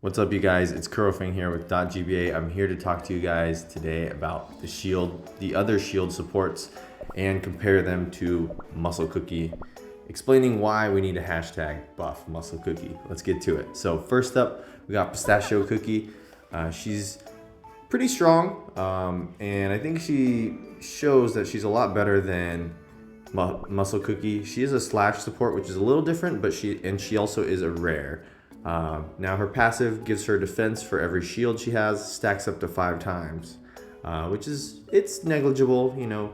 What's up, you guys? It's Kurofing here with .gba. I'm here to talk to you guys today about the shield, the other shield supports, and compare them to Muscle Cookie, explaining why we need a hashtag buff Muscle Cookie. Let's get to it. So first up, we got Pistachio Cookie. She's pretty strong, and I think she shows that she's a lot better than Muscle Cookie. She is a slash support, which is a little different, but she also is a rare. Now her passive gives her defense for every shield she has, stacks up to 5 times, which is, it's negligible, you know.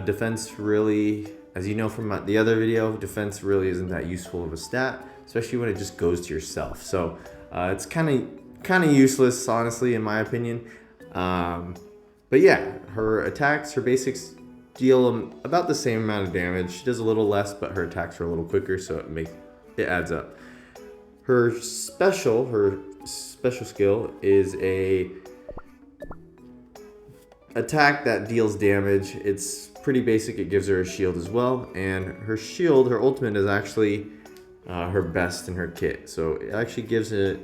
Defense really, as you know from the other video, defense really isn't that useful of a stat, especially when it just goes to yourself. So it's kind of useless, honestly, in my opinion. But yeah, her attacks, her basics deal about the same amount of damage. She does a little less, but her attacks are a little quicker, so it adds up. Her special skill is a attack that deals damage. It's pretty basic. It gives her a shield as well, and her shield, her ultimate, is actually her best in her kit. So it actually gives a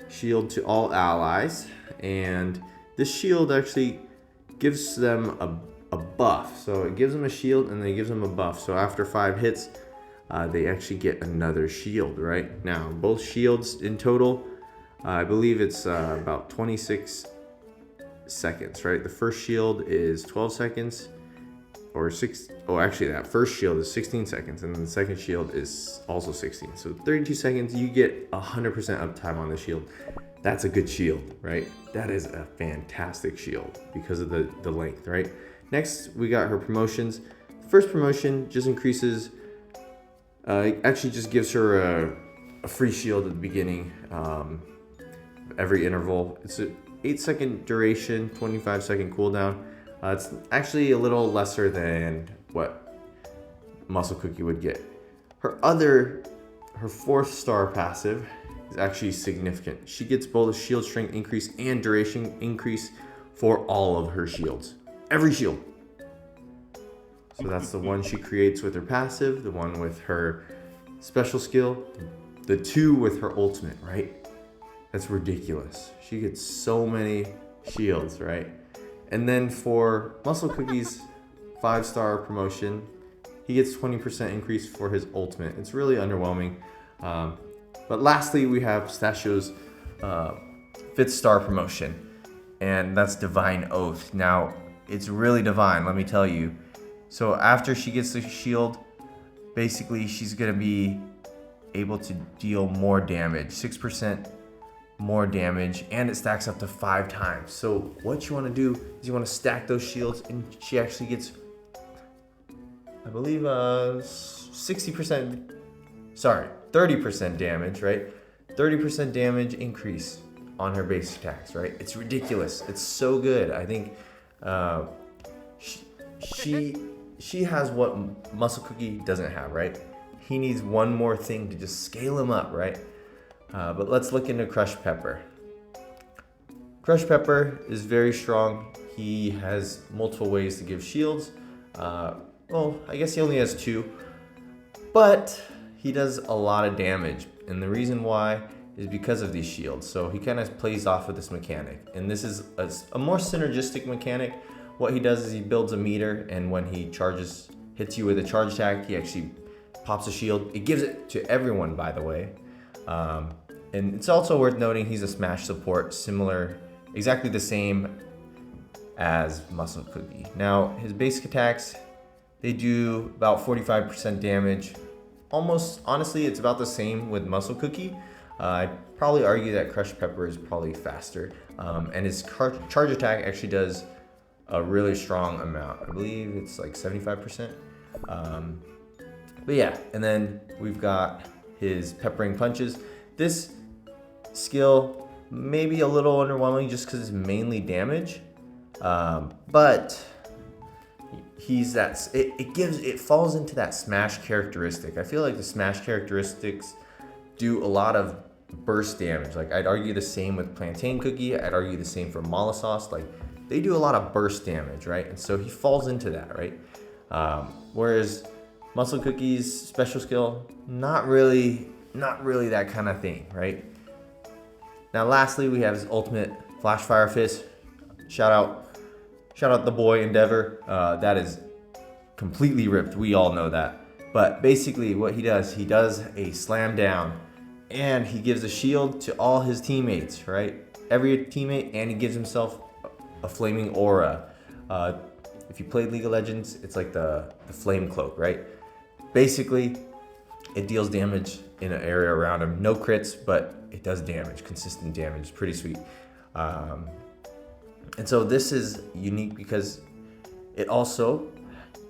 shield to all allies, and this shield actually gives them a buff. So it gives them a shield and then it gives them a buff. So after 5 hits, they actually get another shield. Right now, both shields in total, I believe it's about 26 seconds. Right, the first shield is 12 seconds, or 6. Oh, actually, that first shield is 16 seconds, and then the second shield is also 16. So 32 seconds, you get 100% uptime on the shield. That's a good shield, right? That is a fantastic shield because of the length, right? Next, we got her promotions. First promotion just increases. It actually just gives her a free shield at the beginning, every interval. It's an 8-second duration, 25-second cooldown. It's actually a little lesser than what Muscle Cookie would get. Her 4th star passive is actually significant. She gets both a shield strength increase and duration increase for all of her shields. Every shield. So that's the one she creates with her passive, the one with her special skill, the 2 with her ultimate, right? That's ridiculous. She gets so many shields, right? And then for Muscle Cookie's 5-star promotion, he gets 20% increase for his ultimate. It's really underwhelming. But lastly, we have Pistachio's 5th star promotion, and that's Divine Oath. Now, it's really divine, let me tell you. So after she gets the shield, basically she's gonna be able to deal more damage, 6% more damage, and it stacks up to 5 times. So what you wanna do is you wanna stack those shields, and she actually gets, I believe, 30% damage, right? 30% damage increase on her base attacks, right? It's ridiculous. It's so good. I think she has what Muscle Cookie doesn't have, right? He needs one more thing to just scale him up, right? But let's look into Crushed Pepper. Crushed Pepper is very strong. He has multiple ways to give shields. Well, I guess he only has 2, but he does a lot of damage, and the reason why is because of these shields. So he kind of plays off of this mechanic, and this is a more synergistic mechanic. What he does is he builds a meter, and when he hits you with a charge attack, he actually pops a shield. It gives it to everyone, by the way. And it's also worth noting he's a smash support, exactly the same as Muscle Cookie. Now, his basic attacks, they do about 45% damage. Honestly, it's about the same with Muscle Cookie. I'd probably argue that Crushed Pepper is probably faster. And his charge attack actually does a really strong amount. I believe it's like 75%. But yeah, and then we've got his Peppering Punches. This skill may be a little underwhelming just because it's mainly damage. But it falls into that smash characteristic. I feel like the smash characteristics do a lot of burst damage. Like, I'd argue the same with Plantain Cookie. I'd argue the same for Mollisauce. Like, they do a lot of burst damage, right? And so he falls into that, right? Whereas Muscle Cookie's special skill, not really that kind of thing, right? Now lastly, we have his ultimate Flash Fire Fist. Shout out the boy Endeavor. That is completely ripped. We all know that. But basically what he does a slam down and he gives a shield to all his teammates, right? Every teammate, and he gives himself a flaming aura. If you played League of Legends, it's like the flame cloak, right? Basically, it deals damage in an area around him. No crits, but it does damage, consistent damage, pretty sweet. And so this is unique because it also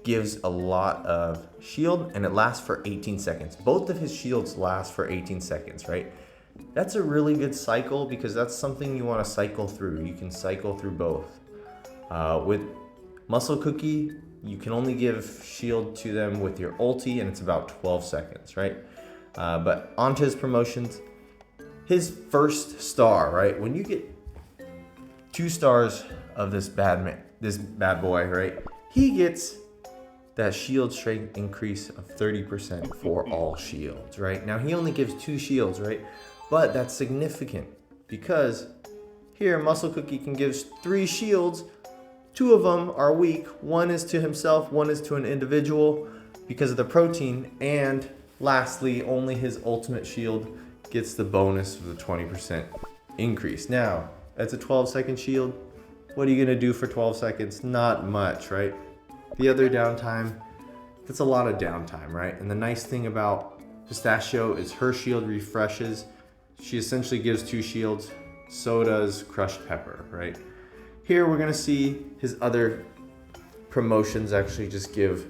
gives a lot of shield and it lasts for 18 seconds. Both of his shields last for 18 seconds, right? That's a really good cycle because that's something you want to cycle through. You can cycle through both. With Muscle Cookie, you can only give shield to them with your ulti and it's about 12 seconds, right? But onto his promotions, his first star, right? When you get 2 stars of this bad boy, right? He gets that shield strength increase of 30% for all shields, right? Now he only gives 2 shields, right? But that's significant because here Muscle Cookie can give 3 shields. 2 of them are weak. 1 is to himself, 1 is to an individual because of the protein. And lastly, only his ultimate shield gets the bonus of the 20% increase. Now, that's a 12-second shield. What are you gonna do for 12 seconds? Not much, right? The other downtime, that's a lot of downtime, right? And the nice thing about Pistachio is her shield refreshes. She essentially gives 2 shields. So does Crushed Pepper, right? Here we're gonna see his other promotions actually just give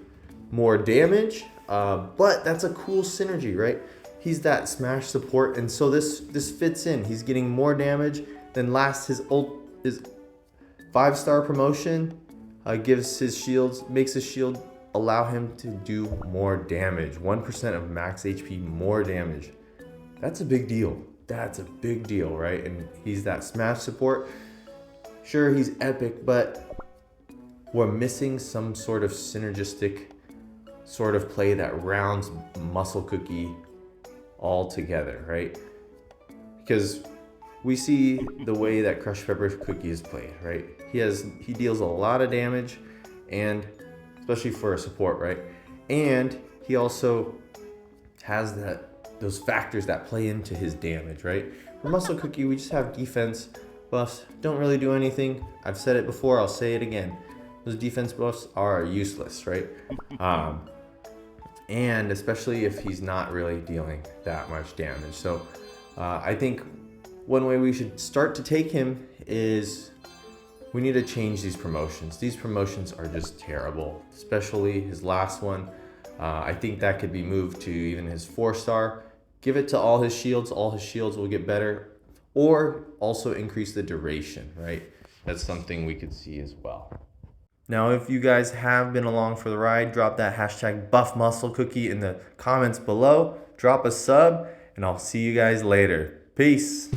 more damage, but that's a cool synergy, right? He's that smash support, and so this fits in. He's getting more damage. Then last, his 5-star promotion gives his shields, makes his shield allow him to do more damage. 1% of max HP more damage. That's a big deal. That's a big deal, right? And he's that smash support. Sure, he's epic, but we're missing some sort of synergistic sort of play that rounds Muscle Cookie all together, right? Because we see the way that Crushed Pepper Cookie is played, right? He deals a lot of damage, and especially for a support, right? And he also has those factors that play into his damage, right? For Muscle Cookie, we just have defense buffs, don't really do anything. I've said it before, I'll say it again. Those defense buffs are useless, right? And especially if he's not really dealing that much damage. So I think one way we should start to take him is we need to change these promotions. These promotions are just terrible, especially his last one. I think that could be moved to even his 4-star. Give it to all his shields will get better, or also increase the duration, right? That's something we could see as well. Now, if you guys have been along for the ride, drop that hashtag #BuffMuscleCookie in the comments below. Drop a sub, and I'll see you guys later. Peace.